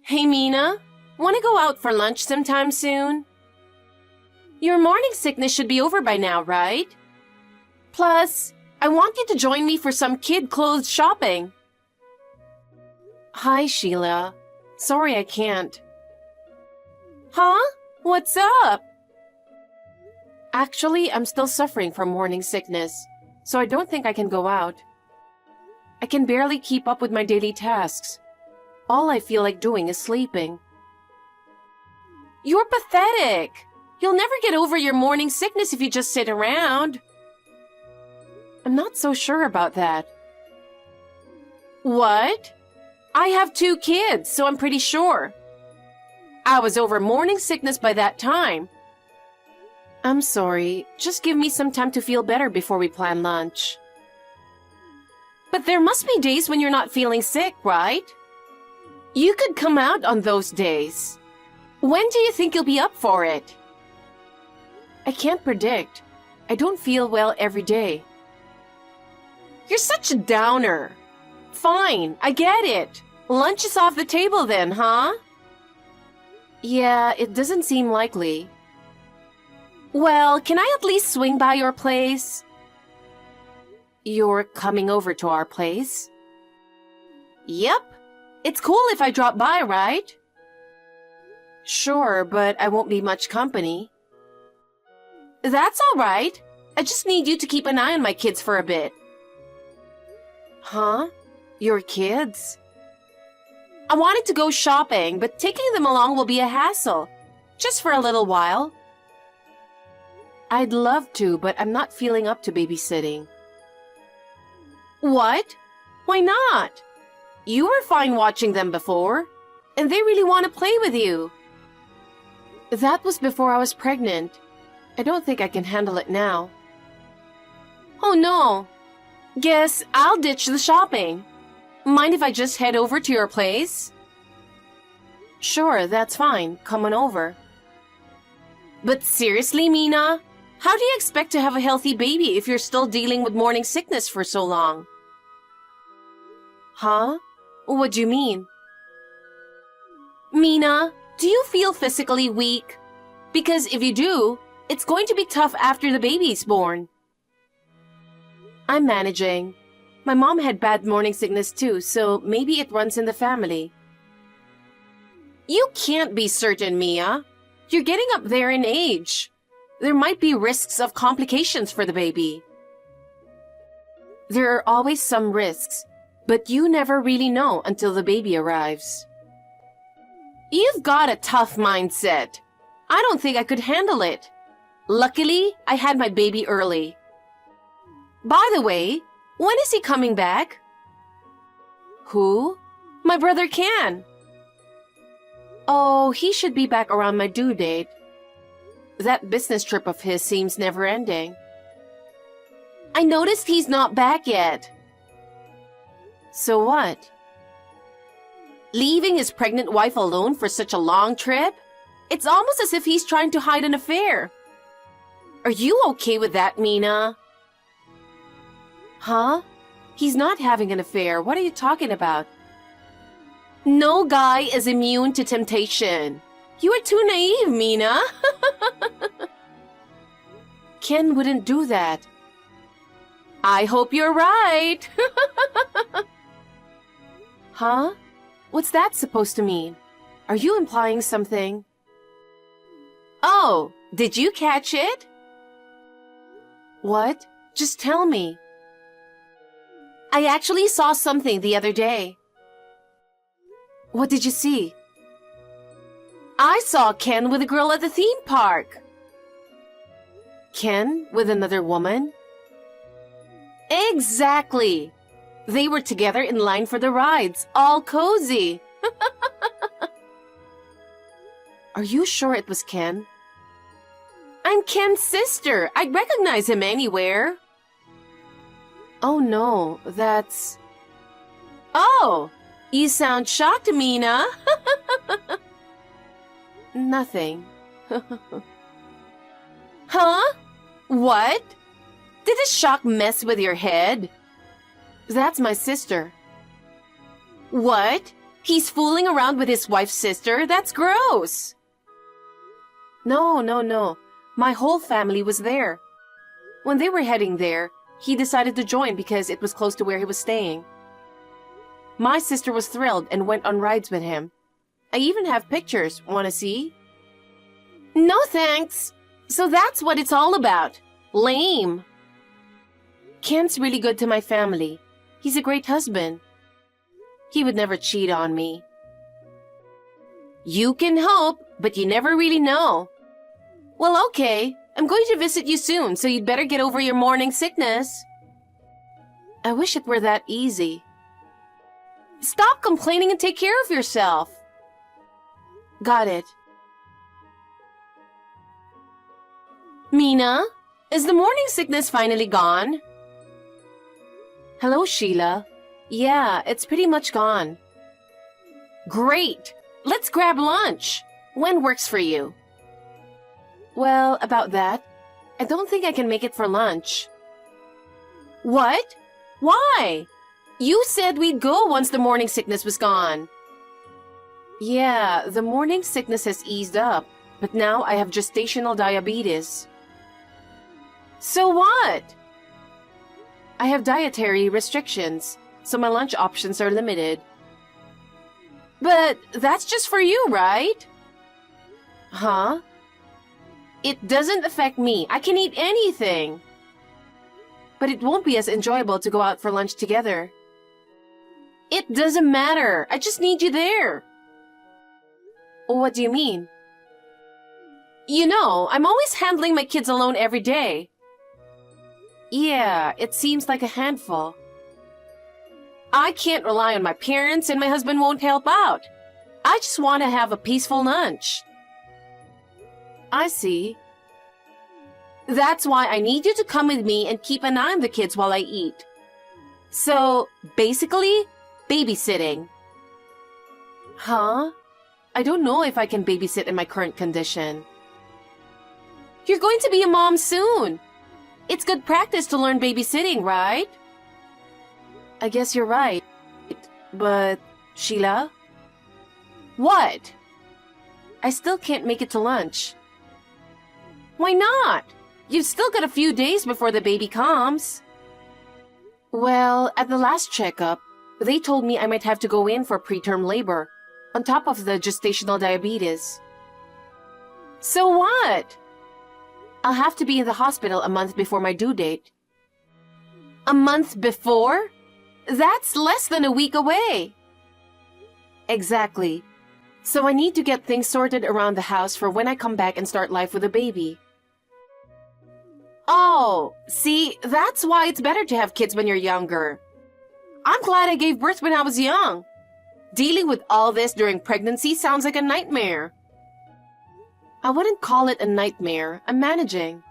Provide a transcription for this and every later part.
Hey, Mina, want to go out for lunch sometime soon? Your morning sickness should be over by now, right? Plus, I want you to join me for some kid clothes shopping. Hi, Sheila. Sorry I can't. Huh? What's up? Actually, I'm still suffering from morning sickness, so I don't think I can go out. I can barely keep up with my daily tasks. All I feel like doing is sleeping. You're pathetic. You'll never get over your morning sickness if you just sit around. I'm not so sure about that. What? I have 2 kids, so I'm pretty sure. I was over morning sickness by that time. I'm sorry. Just give me some time to feel better before we plan lunch. But there must be days when you're not feeling sick, right? You could come out on those days. When do you think you'll be up for it? I can't predict. I don't feel well every day. You're such a downer. Fine, I get it. Lunch is off the table then, huh? Yeah, it doesn't seem likely. Well, can I at least swing by your place? You're coming over to our place? Yep. It's cool if I drop by, right? Sure, but I won't be much company. That's all right. I just need you to keep an eye on my kids for a bit. Huh? Your kids? I wanted to go shopping, but taking them along will be a hassle. Just for a little while. I'd love to, but I'm not feeling up to babysitting. What? Why not? You were fine watching them before, and they really want to play with you. That was before I was pregnant. I don't think I can handle it now. Oh no. Guess I'll ditch the shopping. Mind if I just head over to your place? Sure, that's fine. Come on over. But seriously, Mina? How do you expect to have a healthy baby if you're still dealing with morning sickness for so long? Huh? What do you mean? Mina, do you feel physically weak? Because if you do, it's going to be tough after the baby's born. I'm managing. My mom had bad morning sickness too, so maybe it runs in the family. You can't be certain, Mia. You're getting up there in age. There might be risks of complications for the baby. There are always some risks, but you never really know until the baby arrives. You've got a tough mindset. I don't think I could handle it. Luckily, I had my baby early. By the way, when is he coming back? Who? My brother Ken. Oh, he should be back around my due date. That business trip of his seems never-ending. I noticed he's not back yet. So what? Leaving his pregnant wife alone for such a long trip? It's almost as if he's trying to hide an affair. Are you okay with that, Mina? Huh? He's not having an affair. What are you talking about? No guy is immune to temptation. You are too naive, Mina. Ken wouldn't do that. I hope you're right. Huh? What's that supposed to mean? Are you implying something? Oh, did you catch it? What? Just tell me. I actually saw something the other day. What did you see? I saw Ken with a girl at the theme park. Ken with another woman? Exactly. They were together in line for the rides, all cozy. Are you sure it was Ken? I'm Ken's sister. I'd recognize him anywhere. Oh no, that's... Oh, you sound shocked, Mina. Nothing. Huh? What? Did this shock mess with your head? That's my sister. What? He's fooling around with his wife's sister. That's gross. No. My whole family was there. When they were heading there, he decided to join because it was close to where he was staying. My sister was thrilled and went on rides with him. I even have pictures. Want to see? No thanks. So that's what it's all about. Lame. Ken's really good to my family. He's a great husband. He would never cheat on me. You can hope, but you never really know. Well, okay. I'm going to visit you soon, so you'd better get over your morning sickness. I wish it were that easy. Stop complaining and take care of yourself. Got it. Mina, is the morning sickness finally gone? Hello, Sheila. Yeah, it's pretty much gone. Great! Let's grab lunch. When works for you? Well, about that. I don't think I can make it for lunch. What? Why? You said we'd go once the morning sickness was gone. Yeah, the morning sickness has eased up, but now I have gestational diabetes. So what? I have dietary restrictions, so my lunch options are limited. But that's just for you, right? Huh? It doesn't affect me. I can eat anything. But it won't be as enjoyable to go out for lunch together. It doesn't matter. I just need you there. What do you mean? You know, I'm always handling my kids alone every day. Yeah, it seems like a handful. I can't rely on my parents and my husband won't help out. I just want to have a peaceful lunch. I see. That's why I need you to come with me and keep an eye on the kids while I eat. So, basically, babysitting. Huh? I don't know if I can babysit in my current condition. You're going to be a mom soon. It's good practice to learn babysitting, right? I guess you're right. But, Sheila? What? I still can't make it to lunch. Why not? You've still got a few days before the baby comes. Well, at the last checkup, they told me I might have to go in for preterm labor, on top of the gestational diabetes. So what? I'll have to be in the hospital a month before my due date. A month before? That's less than a week away. Exactly. So I need to get things sorted around the house for when I come back and start life with a baby. Oh, see, that's why it's better to have kids when you're younger. I'm glad I gave birth when I was young. Dealing with all this during pregnancy sounds like a nightmare. I wouldn't call it a nightmare. I'm managing.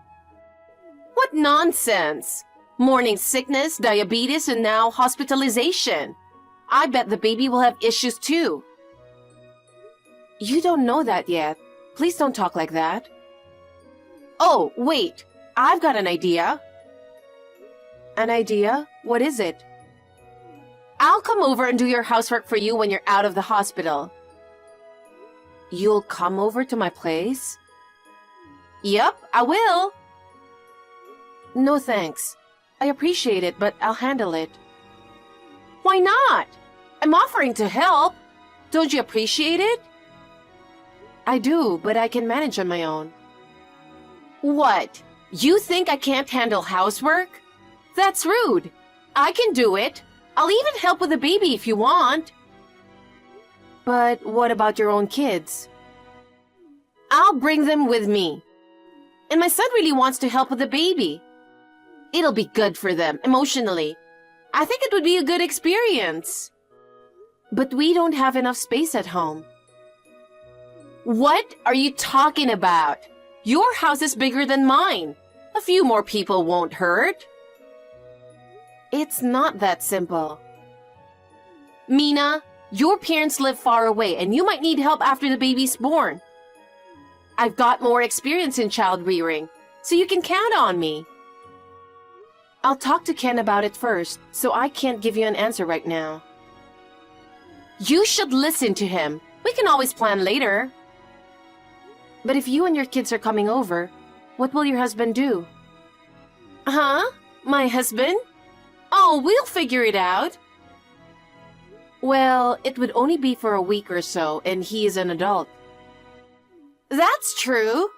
What nonsense! Morning sickness, diabetes, and now hospitalization. I bet the baby will have issues too. You don't know that yet. Please don't talk like that. Oh, wait. I've got an idea. An idea? What is it? I'll come over and do your housework for you when you're out of the hospital. You'll come over to my place? Yep, I will. No thanks. I appreciate it, but I'll handle it. Why not? I'm offering to help. Don't you appreciate it? I do, but I can manage on my own. What? You think I can't handle housework? That's rude. I can do it. I'll even help with the baby if you want. But what about your own kids? I'll bring them with me. And my son really wants to help with the baby. It'll be good for them, emotionally. I think it would be a good experience. But we don't have enough space at home. What are you talking about? Your house is bigger than mine. A few more people won't hurt. It's not that simple. Mina, your parents live far away and you might need help after the baby's born. I've got more experience in child rearing, so you can count on me. I'll talk to Ken about it first, so I can't give you an answer right now. You should listen to him. We can always plan later. But if you and your kids are coming over, what will your husband do? Huh? My husband? Oh, we'll figure it out. Well, it would only be for a week or so, and he is an adult. That's true.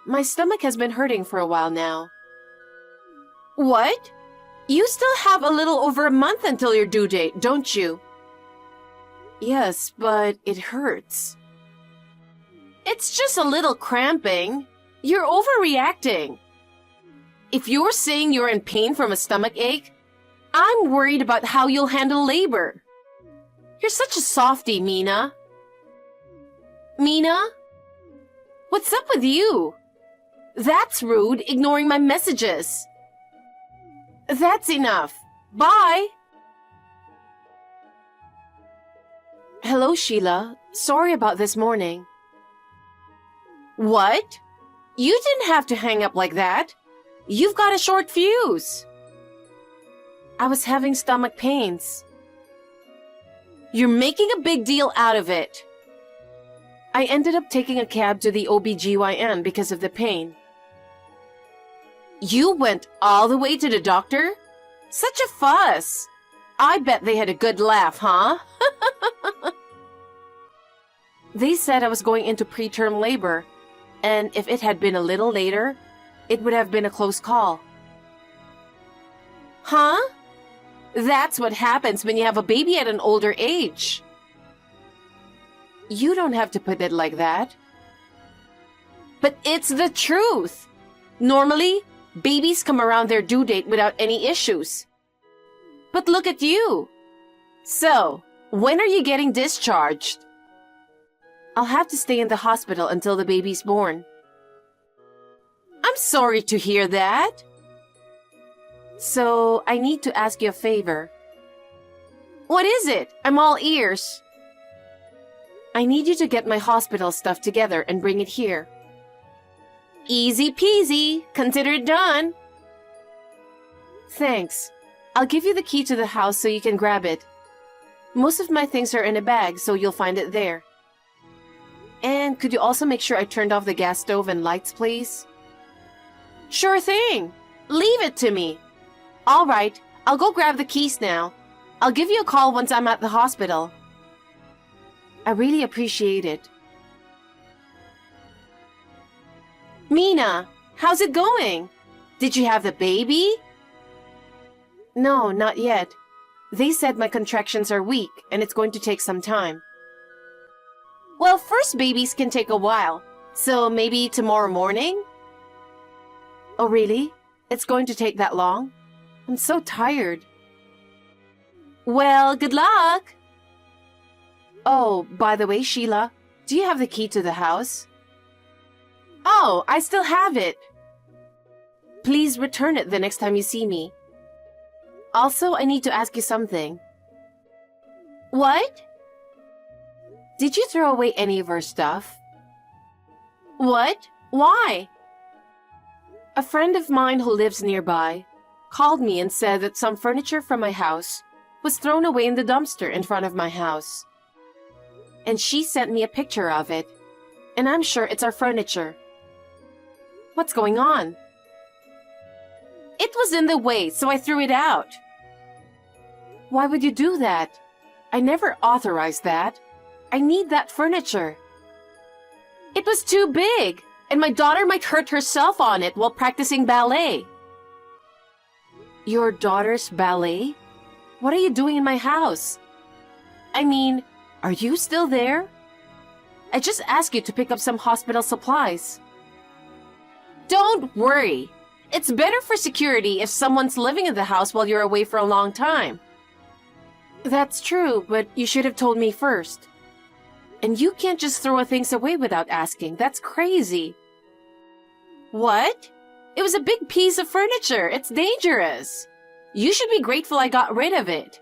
My stomach has been hurting for a while now. What? You still have a little over a month until your due date, don't you? Yes, but it hurts. It's just a little cramping. You're overreacting. If you're saying you're in pain from a stomach ache, I'm worried about how you'll handle labor. You're such a softie, Mina. Mina? What's up with you? That's rude, ignoring my messages. That's enough. Bye. Hello, Sheila. Sorry about this morning. What? You didn't have to hang up like that. You've got a short fuse. I was having stomach pains. You're making a big deal out of it. I ended up taking a cab to the OBGYN because of the pain. You went all the way to the doctor? Such a fuss. I bet they had a good laugh, huh? They said I was going into preterm labor, and if it had been a little later, it would have been a close call. Huh? That's what happens when you have a baby at an older age. You don't have to put it like that. But it's the truth. Normally, babies come around their due date without any issues. But look at you. So, when are you getting discharged? I'll have to stay in the hospital until the baby's born. I'm sorry to hear that. So, I need to ask you a favor. What is it? I'm all ears. I need you to get my hospital stuff together and bring it here. Easy peasy. Consider it done. Thanks. I'll give you the key to the house so you can grab it. Most of my things are in a bag, so you'll find it there. And could you also make sure I turned off the gas stove and lights, please? Sure thing. Leave it to me. All right, I'll go grab the keys now. I'll give you a call once I'm at the hospital. I really appreciate it. Mina, how's it going? Did you have the baby? No, not yet. They said my contractions are weak and it's going to take some time. Well, first babies can take a while, so maybe tomorrow morning? Oh, really? It's going to take that long? I'm so tired. Well, good luck! Oh, by the way, Sheila, do you have the key to the house? Oh, I still have it. Please return it the next time you see me. Also, I need to ask you something. What? Did you throw away any of our stuff? What? Why? A friend of mine who lives nearby called me and said that some furniture from my house was thrown away in the dumpster in front of my house. And she sent me a picture of it, and I'm sure it's our furniture. What's going on? It was in the way, so I threw it out. Why would you do that? I never authorized that. I need that furniture. It was too big, and my daughter might hurt herself on it while practicing ballet. Your daughter's ballet? What are you doing in my house? I mean, are you still there? I just asked you to pick up some hospital supplies. Don't worry. It's better for security if someone's living in the house while you're away for a long time. That's true, but you should have told me first. And you can't just throw things away without asking. That's crazy. What? It was a big piece of furniture. It's dangerous. You should be grateful I got rid of it.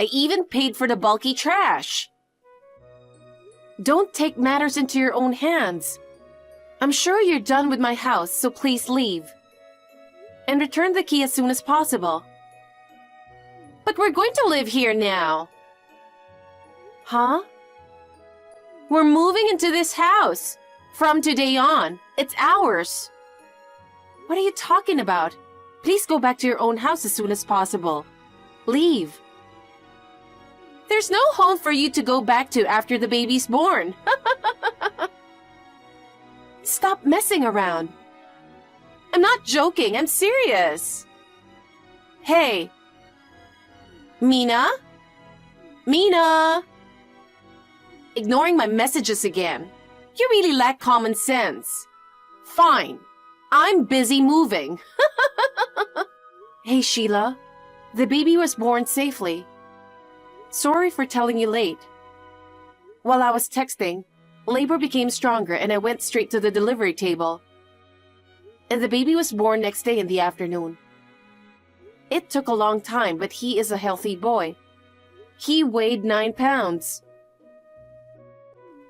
I even paid for the bulky trash. Don't take matters into your own hands. I'm sure you're done with my house, so please leave. And return the key as soon as possible. But we're going to live here now. Huh? We're moving into this house. From today on, it's ours. What are you talking about? Please go back to your own house as soon as possible. Leave. There's no home for you to go back to after the baby's born. Stop messing around. I'm not joking, I'm serious. Hey. Mina? Mina? Ignoring my messages again. You really lack common sense. Fine. I'm busy moving. Hey, Sheila. The baby was born safely. Sorry for telling you late. While I was texting, labor became stronger and I went straight to the delivery table. And the baby was born next day in the afternoon. It took a long time, but he is a healthy boy. He weighed 9 pounds.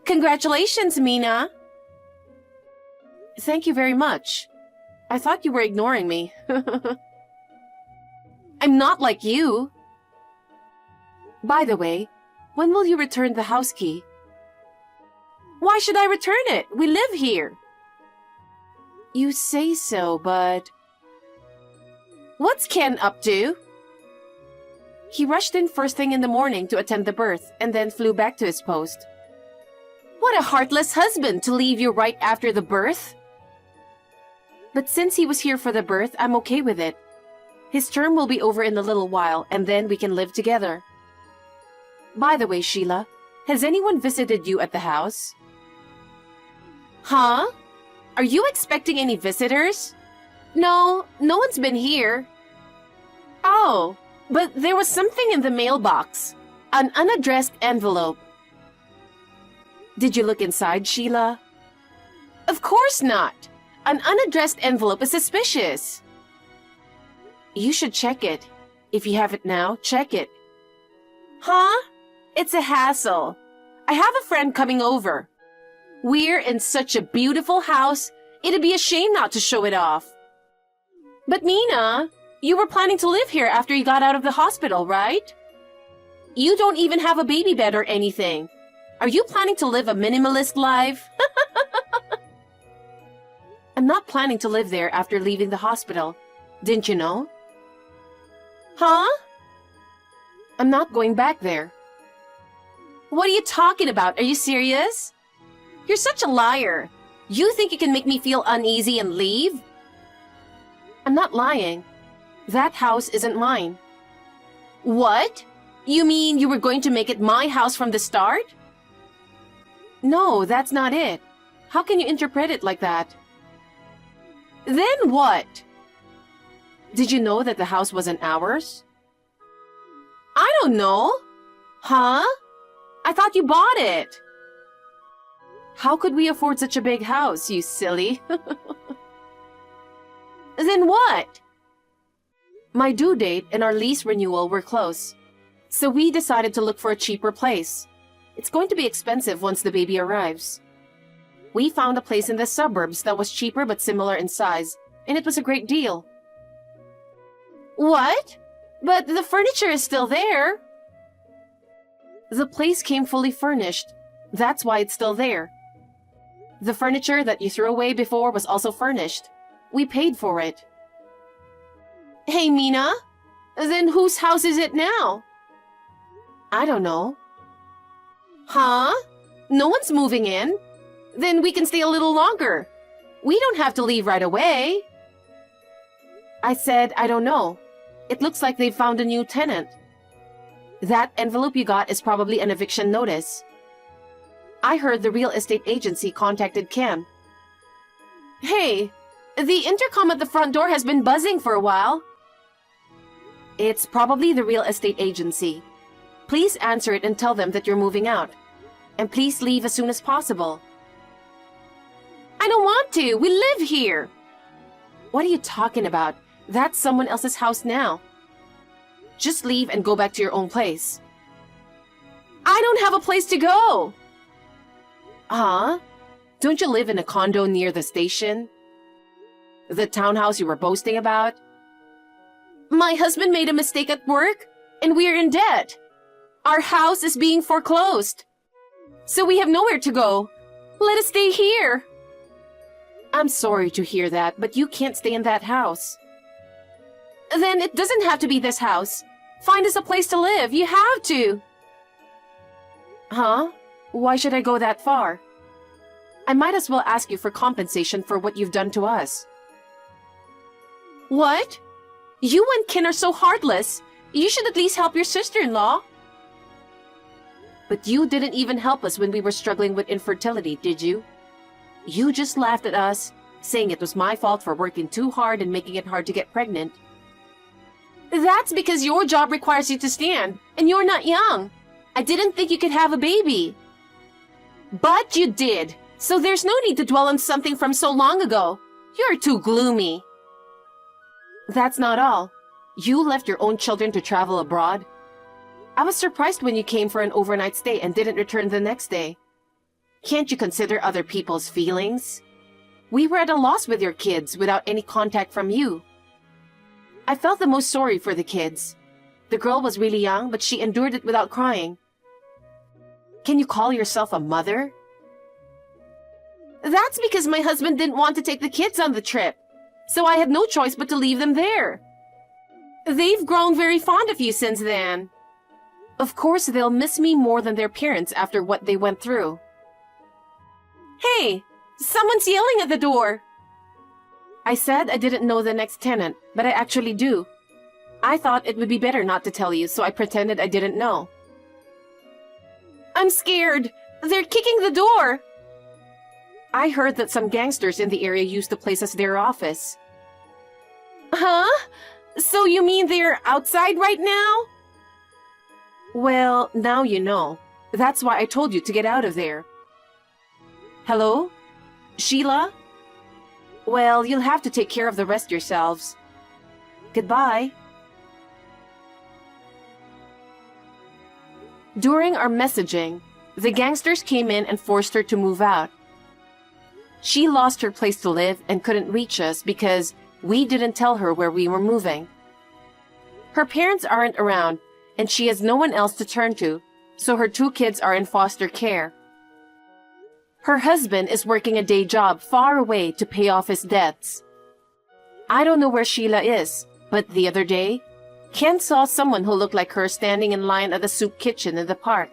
Congratulations, Mina. Thank you very much. I thought you were ignoring me. I'm not like you. By the way, when will you return the house key? Why should I return it? We live here. You say so, but... What's Ken up to? He rushed in first thing in the morning to attend the birth and then flew back to his post. What a heartless husband to leave you right after the birth. But since he was here for the birth, I'm okay with it. His term will be over in a little while and then we can live together. By the way, Sheila, has anyone visited you at the house? Huh? Are you expecting any visitors? No, no one's been here. Oh, but there was something in the mailbox. An unaddressed envelope. Did you look inside, Sheila? Of course not. An unaddressed envelope is suspicious. You should check it. If you have it now, check it. Huh? It's a hassle. I have a friend coming over. We're in such a beautiful house, it'd be a shame not to show it off. But Mina, you were planning to live here after you got out of the hospital, right? You don't even have a baby bed or anything. Are you planning to live a minimalist life? I'm not planning to live there after leaving the hospital. Didn't you know? Huh? I'm not going back there. What are you talking about? Are you serious? You're such a liar. You think you can make me feel uneasy and leave? I'm not lying. That house isn't mine. What? You mean you were going to make it my house from the start? No, that's not it. How can you interpret it like that? Then what? Did you know that the house wasn't ours? I don't know. Huh? I thought you bought it. How could we afford such a big house, you silly? Then what? My due date and our lease renewal were close, so we decided to look for a cheaper place. It's going to be expensive once the baby arrives. We found a place in the suburbs that was cheaper but similar in size, and it was a great deal. What? But the furniture is still there. The place came fully furnished. That's why it's still there. The furniture that you threw away before was also furnished. We paid for it. Hey, Mina, then whose house is it now? I don't know. Huh? No one's moving in? Then we can stay a little longer. We don't have to leave right away. I said I don't know. It looks like they've found a new tenant. That envelope you got is probably an eviction notice. I heard the real estate agency contacted Ken. Hey, the intercom at the front door has been buzzing for a while. It's probably the real estate agency. Please answer it and tell them that you're moving out. And please leave as soon as possible. I don't want to. We live here. What are you talking about? That's someone else's house now. Just leave and go back to your own place. I don't have a place to go. Huh? Don't you live in a condo near the station? The townhouse you were boasting about? My husband made a mistake at work, and we're in debt. Our house is being foreclosed. So we have nowhere to go. Let us stay here. I'm sorry to hear that, but you can't stay in that house. Then it doesn't have to be this house. Find us a place to live. You have to. Huh? Why should I go that far? I might as well ask you for compensation for what you've done to us. What? You and Ken are so heartless. You should at least help your sister-in-law. But you didn't even help us when we were struggling with infertility, did you? You just laughed at us, saying it was my fault for working too hard and making it hard to get pregnant. That's because your job requires you to stand, and you're not young. I didn't think you could have a baby. But you did, so there's no need to dwell on something from so long ago. You're too gloomy. That's not all. You left your own children to travel abroad. I was surprised when you came for an overnight stay and didn't return the next day. Can't you consider other people's feelings? We were at a loss with your kids without any contact from you. I felt the most sorry for the kids. The girl was really young, but she endured it without crying. Can you call yourself a mother? That's because my husband didn't want to take the kids on the trip, so I had no choice but to leave them there. They've grown very fond of you since then. Of course, they'll miss me more than their parents after what they went through. Hey, someone's yelling at the door. I said I didn't know the next tenant, but I actually do. I thought it would be better not to tell you, so I pretended I didn't know. I'm scared. They're kicking the door. I heard that some gangsters in the area used the place as their office. Huh? So you mean they're outside right now? Well, now you know. That's why I told you to get out of there. Hello? Sheila? Well, you'll have to take care of the rest yourselves. Goodbye. During our messaging, the gangsters came in and forced her to move out. She lost her place to live and couldn't reach us because we didn't tell her where we were moving. Her parents aren't around, and she has no one else to turn to, so her 2 kids are in foster care. Her husband is working a day job far away to pay off his debts. I don't know where Sheila is, but the other day, Ken saw someone who looked like her standing in line at the soup kitchen in the park.